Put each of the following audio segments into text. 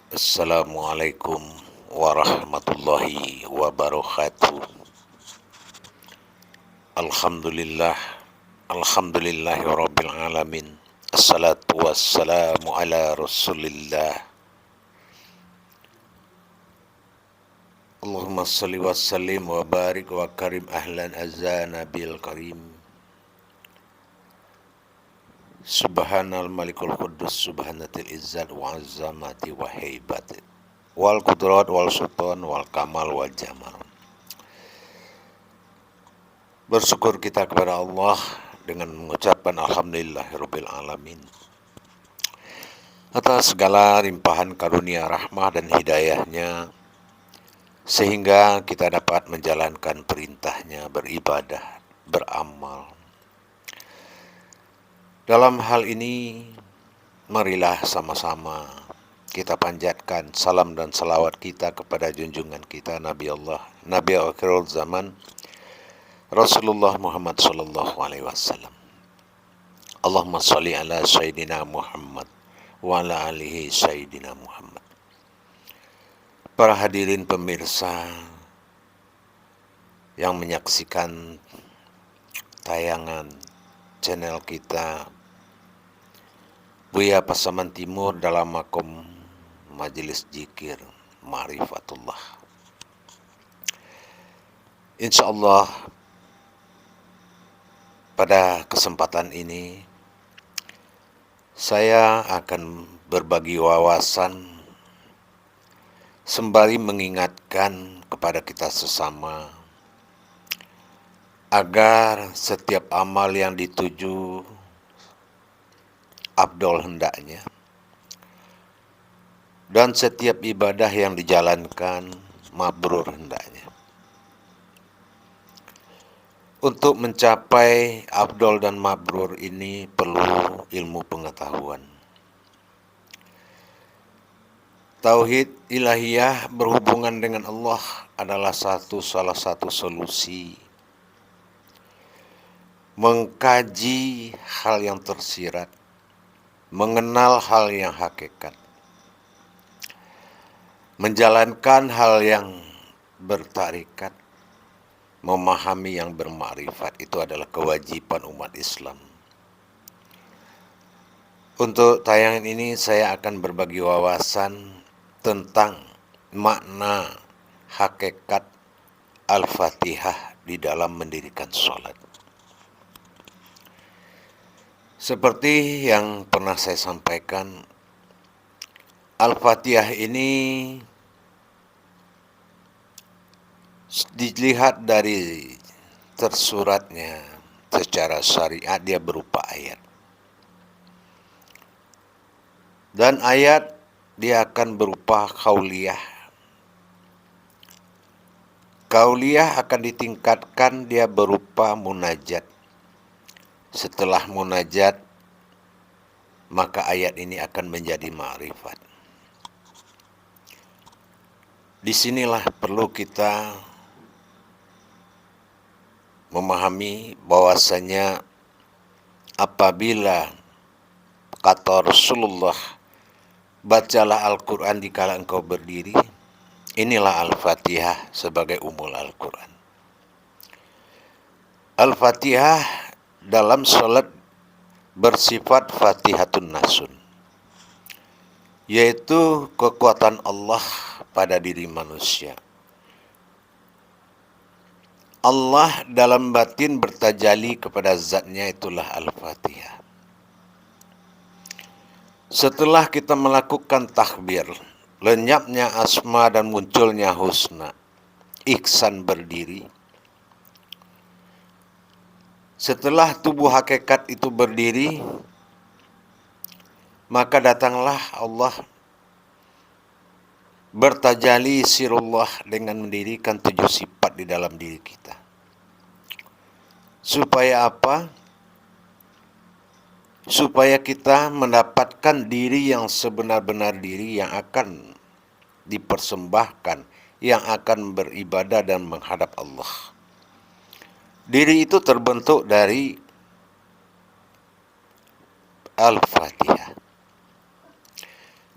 Assalamualaikum warahmatullahi wabarakatuh. Alhamdulillah, alhamdulillahi rabbil alamin. Assalatu wassalamu ala rasulillah. Allahumma salli wa sallim wa barik wa karim ahlan azana bil karim. Subhanal malikul quddus subhanatil izzat wa azamati wa heibati wal kudrat wal sultan wal kamal wal jamal. Bersyukur kita kepada Allah dengan mengucapkan alhamdulillahirabbil alamin atas segala limpahan karunia rahmah dan hidayahnya sehingga kita dapat menjalankan perintahnya, beribadah, beramal. Dalam hal ini marilah sama-sama kita panjatkan salam dan salawat kita kepada junjungan kita Nabi Allah, Nabi akhirul zaman, Rasulullah Muhammad sallallahu alaihi wasallam. Allahumma sholli ala sayyidina Muhammad wa ala alihi sayyidina Muhammad. Para hadirin pemirsa yang menyaksikan tayangan channel kita Buya Pasaman Timur dalam makom Majelis Zikir Ma'rifatullah. Insyaallah pada kesempatan ini saya akan berbagi wawasan sembari mengingatkan kepada kita sesama agar setiap amal yang dituju afdol hendaknya dan setiap ibadah yang dijalankan mabrur hendaknya. Untuk mencapai afdol dan mabrur ini perlu ilmu pengetahuan. Tauhid ilahiyah berhubungan dengan Allah adalah salah satu solusi mengkaji hal yang tersirat, mengenal hal yang hakikat, menjalankan hal yang bertarikat, memahami yang bermakrifat. Itu adalah kewajiban umat Islam. Untuk tayangan ini saya akan berbagi wawasan tentang makna hakikat Al-Fatihah di dalam mendirikan sholat. Seperti yang pernah saya sampaikan, Al-Fatihah ini dilihat dari tersuratnya secara syariat dia berupa ayat. Dan ayat dia akan berupa qauliyah. Qauliyah akan ditingkatkan dia berupa munajat. Setelah munajat, maka ayat ini akan menjadi ma'rifat. Disinilah perlu kita memahami bahwasanya apabila kata Rasulullah, bacalah Al-Quran dikala engkau berdiri, inilah Al-Fatihah sebagai umul Al-Quran. Al-Fatihah dalam salat bersifat Fatihatun Nasun, yaitu kekuatan Allah pada diri manusia. Allah dalam batin bertajali kepada zatnya, itulah Al-Fatihah. Setelah kita melakukan takbir, lenyapnya asma dan munculnya husna, ihsan berdiri. Setelah tubuh hakikat itu berdiri, maka datanglah Allah bertajali sirullah dengan mendirikan 7 sifat di dalam diri kita. Supaya apa? Supaya kita mendapatkan diri yang sebenar-benar diri yang akan dipersembahkan, yang akan beribadah dan menghadap Allah. Diri itu terbentuk dari Al-Fatihah.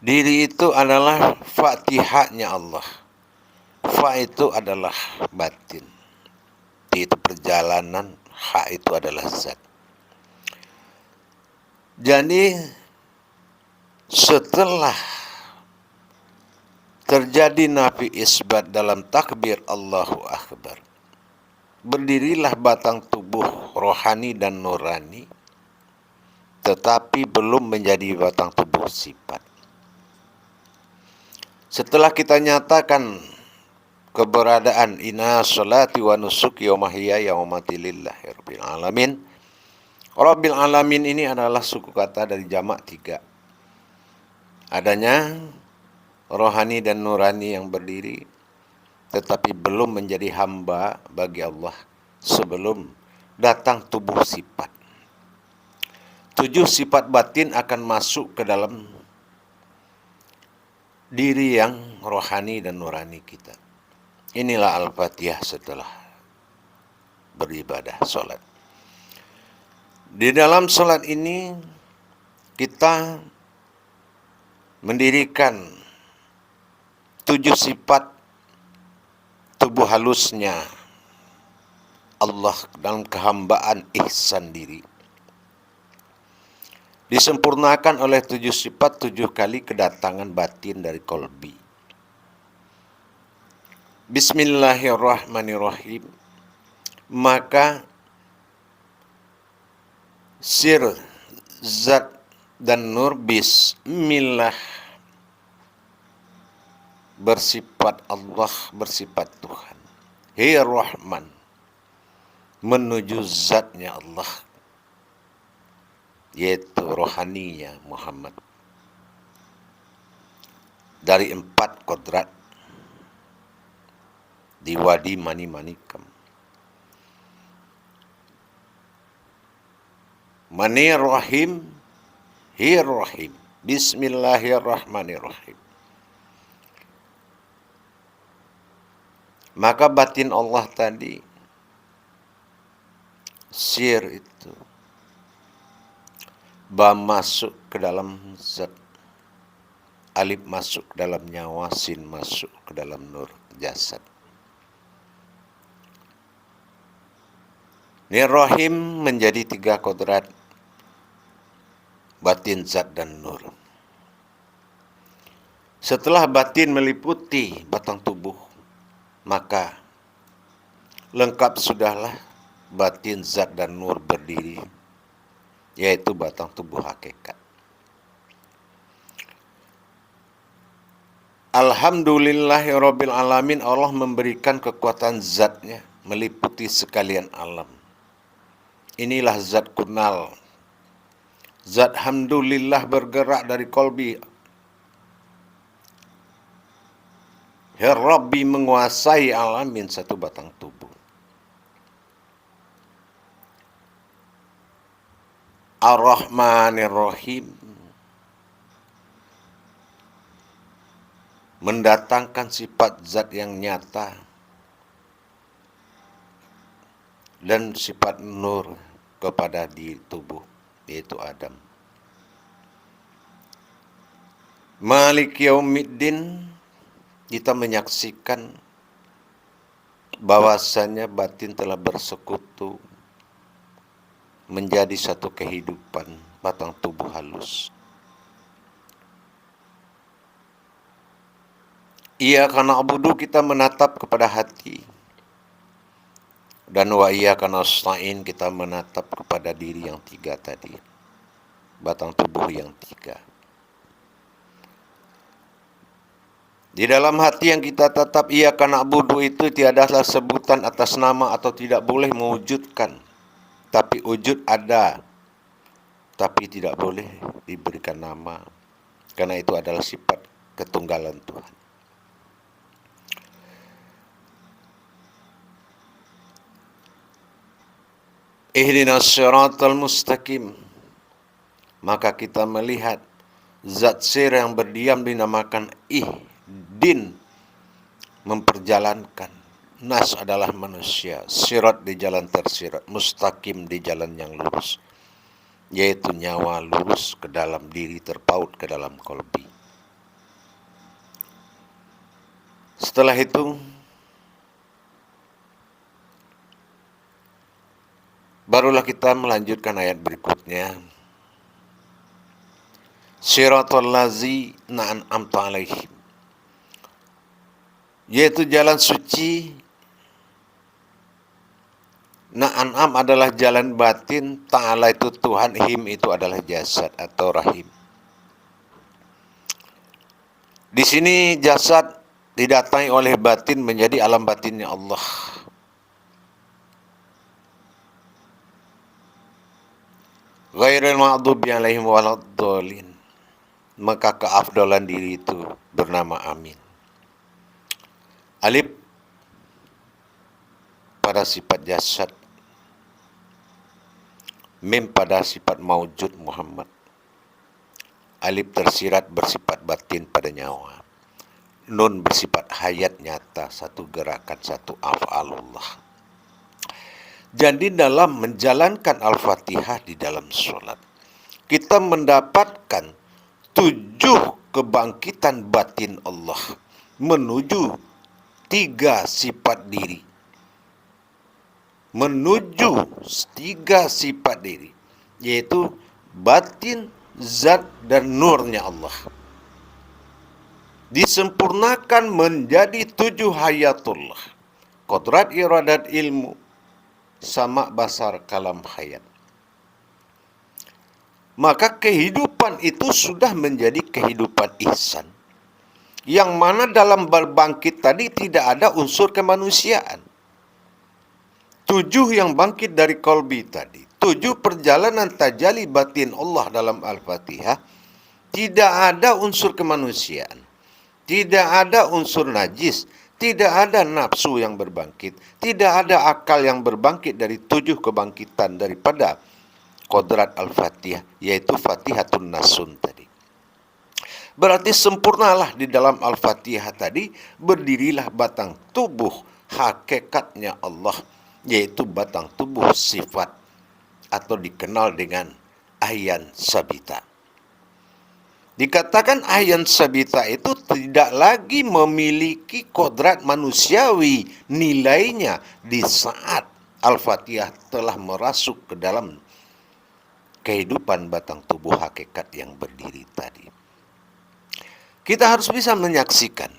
Diri itu adalah fatihahnya Allah. Fa itu adalah batin. Ti itu perjalanan, ha itu adalah zat. Jadi setelah terjadi nafi isbat dalam takbir Allahu Akbar, berdirilah batang tubuh rohani dan nurani, tetapi belum menjadi batang tubuh sifat. Setelah kita nyatakan keberadaan inna sholati wa nusuki wa mahyaya wa mamati lillahi rabbil alamin. Rabbil alamin ini adalah suku kata dari jamak 3. Adanya rohani dan nurani yang berdiri, tetapi belum menjadi hamba bagi Allah sebelum datang tubuh sifat. 7 sifat batin akan masuk ke dalam diri yang rohani dan nurani kita. Inilah Al-Fatihah setelah beribadah sholat. Di dalam sholat ini kita mendirikan 7 sifat tubuh halusnya Allah dalam kehambaan ihsan diri. Disempurnakan oleh 7 sifat 7 kali kedatangan batin dari kolbi. Bismillahirrahmanirrahim. Maka sir, zat, dan nur bismillah bersifat Allah, bersifat Tuhan. Hei Rahman, menuju zatnya Allah, yaitu rohaninya Muhammad. Dari 4 kodrat di Wadi Mani-Manikam. Mani Rahim, Hir Rahim, Bismillahirrahmanirrahim. Maka batin Allah tadi, sir itu, ba masuk ke dalam zat, alif masuk ke dalam nyawa, sin masuk ke dalam nur jasad. Nirrahim menjadi 3 kodrat, batin, zat, dan nur. Setelah batin meliputi batang tubuh, maka lengkap sudahlah batin, zat, dan nur berdiri, yaitu batang tubuh hakikat. Alhamdulillahirabbil alamin, Allah memberikan kekuatan zatnya meliputi sekalian alam. Inilah zat kunal. Zat hamdulillah bergerak dari kolbi. Ya Rabbi menguasai alamin satu batang tubuh. Ar-Rahmanir-Rahim mendatangkan sifat zat yang nyata dan sifat nur kepada di tubuh, yaitu Adam. Malik Yaumiddin, kita menyaksikan bahwasannya batin telah bersekutu menjadi satu kehidupan batang tubuh halus. Iya, karena abudu kita menatap kepada hati. Dan wa iyyaka nasta'in kita menatap kepada diri yang 3 tadi. Batang tubuh yang 3. Di dalam hati yang kita tatap iyyaka na'budu itu tiadalah sebutan atas nama atau tidak boleh mewujudkan. Tapi wujud ada. Tapi tidak boleh diberikan nama. Karena itu adalah sifat ketunggalan Tuhan. Ihdinas siratal mustaqim. Maka kita melihat zat sir yang berdiam dinamakan ihdin, memperjalankan. Nas adalah manusia, sirat di jalan tersirat, mustaqim di jalan yang lurus, yaitu nyawa lurus ke dalam diri, terpaut ke dalam kolbi. Setelah itu barulah kita melanjutkan ayat berikutnya. Siratal ladzina an'amta alaihim, yaitu jalan suci. An'am adalah jalan batin, ta'ala itu Tuhan, him itu adalah jasad atau rahim. Di sini jasad didatangi oleh batin menjadi alam batinnya Allah. Ghairil maghdubi alaihim waladdallin. Maka keafdalan diri itu bernama amin. Alif pada sifat jasad, mim pada sifat maujud Muhammad. Alif tersirat bersifat batin pada nyawa. Nun bersifat hayat nyata, satu gerakan, satu af'alullah. Jadi dalam menjalankan Al-Fatihah di dalam sholat, kita mendapatkan 7 kebangkitan batin Allah menuju 3 sifat diri. Menuju 3 sifat diri, yaitu batin, zat, dan nurnya Allah. Disempurnakan menjadi 7 hayatullah. Qudrat, iradat, ilmu, sama, basar, kalam, hayat. Maka kehidupan itu sudah menjadi kehidupan ihsan, yang mana dalam berbangkit tadi tidak ada unsur kemanusiaan. 7 yang bangkit dari kolbi tadi, 7 perjalanan tajalli batin Allah dalam Al-Fatihah, tidak ada unsur kemanusiaan, tidak ada unsur najis, tidak ada nafsu yang berbangkit, tidak ada akal yang berbangkit dari 7 kebangkitan daripada kodrat Al-Fatihah, yaitu Fatihatun Nasun tadi. Berarti sempurnalah di dalam Al-Fatihah tadi, berdirilah batang tubuh hakikatnya Allah, yaitu batang tubuh sifat atau dikenal dengan Ahyan Sabita. Dikatakan Ahyan Sabita itu tidak lagi memiliki kodrat manusiawi nilainya di saat Al-Fatihah telah merasuk ke dalam kehidupan batang tubuh hakikat yang berdiri tadi. Kita harus bisa menyaksikan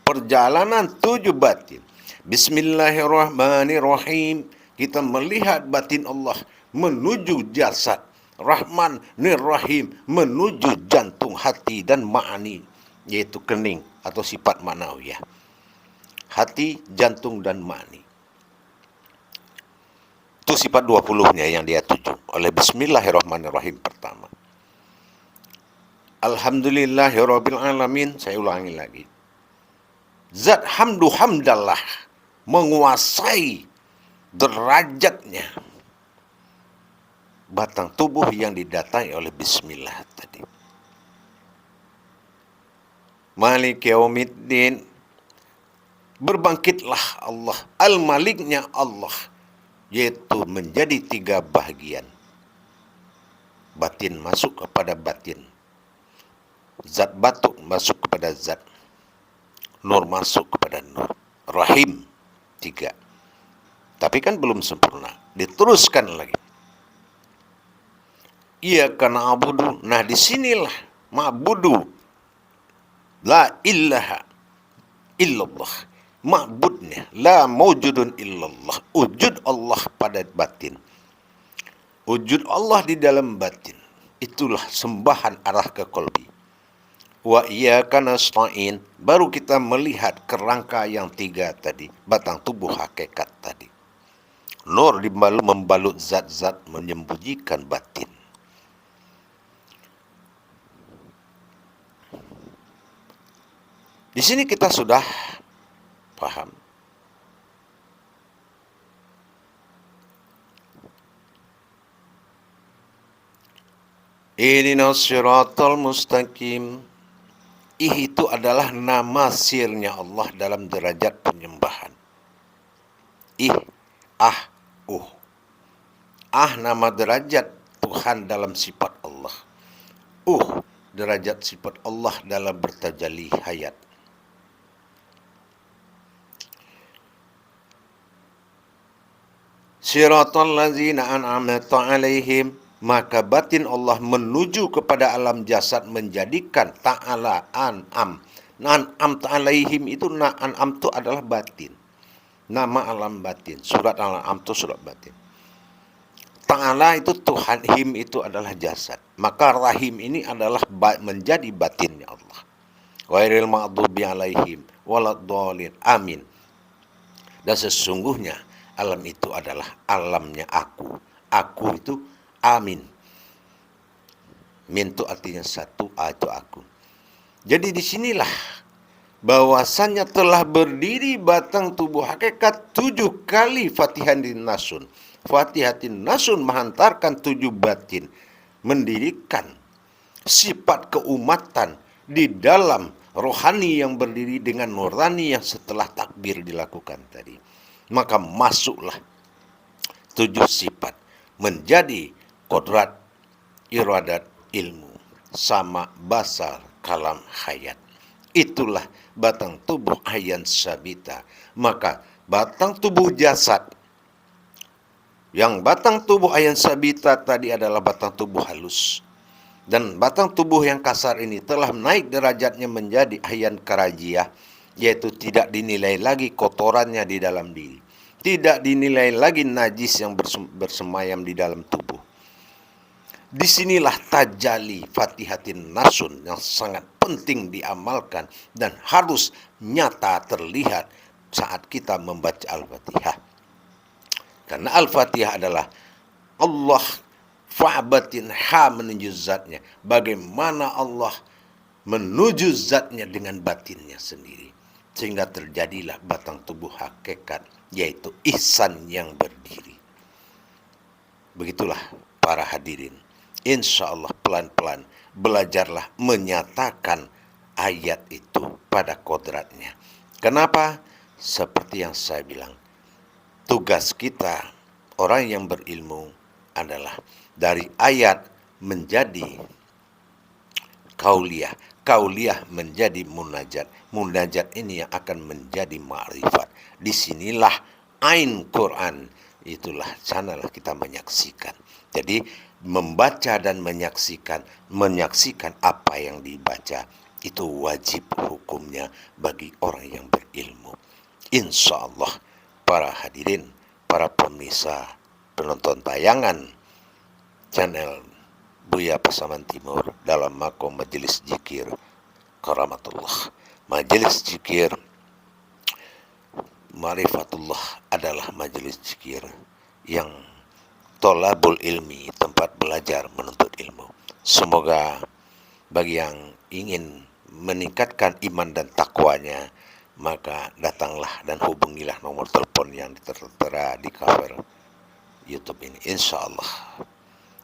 perjalanan 7 batin. Bismillahirrahmanirrahim. Kita melihat batin Allah menuju jasad. Rahman Nirrahim menuju jantung, hati, dan ma'ani, yaitu kening atau sifat ma'nawiyah. Hati, jantung, dan ma'ani. Itu sifat 20-nya yang dia tuju oleh Bismillahirrahmanirrahim pertama. Alhamdulillahirabbil alamin. Saya ulangi lagi. Zat hamdu hamdallah menguasai derajatnya batang tubuh yang didatangi oleh bismillah tadi. Malik yaumiddin, berbangkitlah Allah, al-maliknya Allah, yaitu menjadi 3 bahagian. Batin masuk kepada batin, zat batuk masuk kepada zat, nur masuk kepada nur, rahim 3. Tapi kan belum sempurna, diteruskan lagi. Iyyaka na'budu. Nah, disinilah ma'budu, la ilaha illallah, ma'budnya la mawjudun illallah, wujud Allah pada batin, wujud Allah di dalam batin. Itulah sembahan arah ke qalbi. Wa iyyaka nasta'in, baru kita melihat kerangka yang 3 tadi, batang tubuh hakikat tadi. Nur membalut zat-zat, menyembunyikan batin. Di sini kita sudah paham. Ihdinas siratal mustaqim. Itu adalah nama sirnya Allah dalam derajat penyembahan. Nama derajat Tuhan dalam sifat Allah. Derajat sifat Allah dalam bertajalli hayat. Siratal ladzina an'amta 'alaihim, maka batin Allah menuju kepada alam jasad menjadikan ta'ala an'am. An'amta 'alaihim itu an'am itu adalah batin. Nama alam batin. Surat Al-An'am itu surat batin. Ta'ala itu Tuhan, him itu adalah jasad. Maka rahim ini adalah menjadi batinnya Allah. Ghairil maghdubi 'alaihim waladdallin. Amin. Dan sesungguhnya alam itu adalah alamnya aku. Aku itu amin. Min itu artinya satu, a itu aku. Jadi disinilah bahwasannya telah berdiri batang tubuh hakikat 7 kali Fatihatin Nasun. Fatihatin Nasun menghantarkan 7 batin, mendirikan sifat keumatan di dalam rohani yang berdiri dengan nurani yang setelah takbir dilakukan tadi. Maka masuklah 7 sifat menjadi kodrat, iradat, ilmu, sama, basar, kalam, hayat. Itulah batang tubuh ayan sabita. Maka batang tubuh jasad, yang batang tubuh ayan sabita tadi adalah batang tubuh halus. Dan batang tubuh yang kasar ini telah naik derajatnya menjadi ayan karajiah, yaitu tidak dinilai lagi kotorannya di dalam diri. Tidak dinilai lagi najis yang bersemayam di dalam tubuh. Disinilah tajali Fatihatin Nasun yang sangat penting diamalkan dan harus nyata terlihat saat kita membaca Al-Fatihah. Karena Al-Fatihah adalah Allah fa'batin ha menuju zatnya. Bagaimana Allah menuju zatnya dengan batinnya sendiri. Sehingga terjadilah batang tubuh hakikat, yaitu ihsan yang berdiri. Begitulah para hadirin. Insya Allah pelan-pelan belajarlah menyatakan ayat itu pada kodratnya. Kenapa? Seperti yang saya bilang, tugas kita orang yang berilmu adalah dari ayat menjadi kauliyah, kauliyah menjadi munajat, munajat ini yang akan menjadi ma'rifat. Disinilah ain Quran, itulah sanalah kita menyaksikan. Jadi membaca dan menyaksikan apa yang dibaca itu wajib hukumnya bagi orang yang berilmu. Insya Allah para hadirin, para pemirsa, penonton tayangan channel Buya Pasaman Timur dalam makom majelis zikir karamatullah. Majelis zikir Marifatullah adalah majelis zikir yang tolabul ilmi, tempat belajar menuntut ilmu. Semoga bagi yang ingin meningkatkan iman dan takwanya, maka datanglah dan hubungilah nomor telepon yang tertera di cover YouTube ini, insya Allah.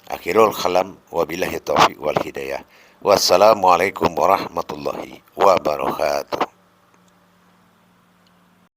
Akhirul kalam, wabillahi taufiq wal hidayah. Wassalamualaikum warahmatullahi wabarakatuh.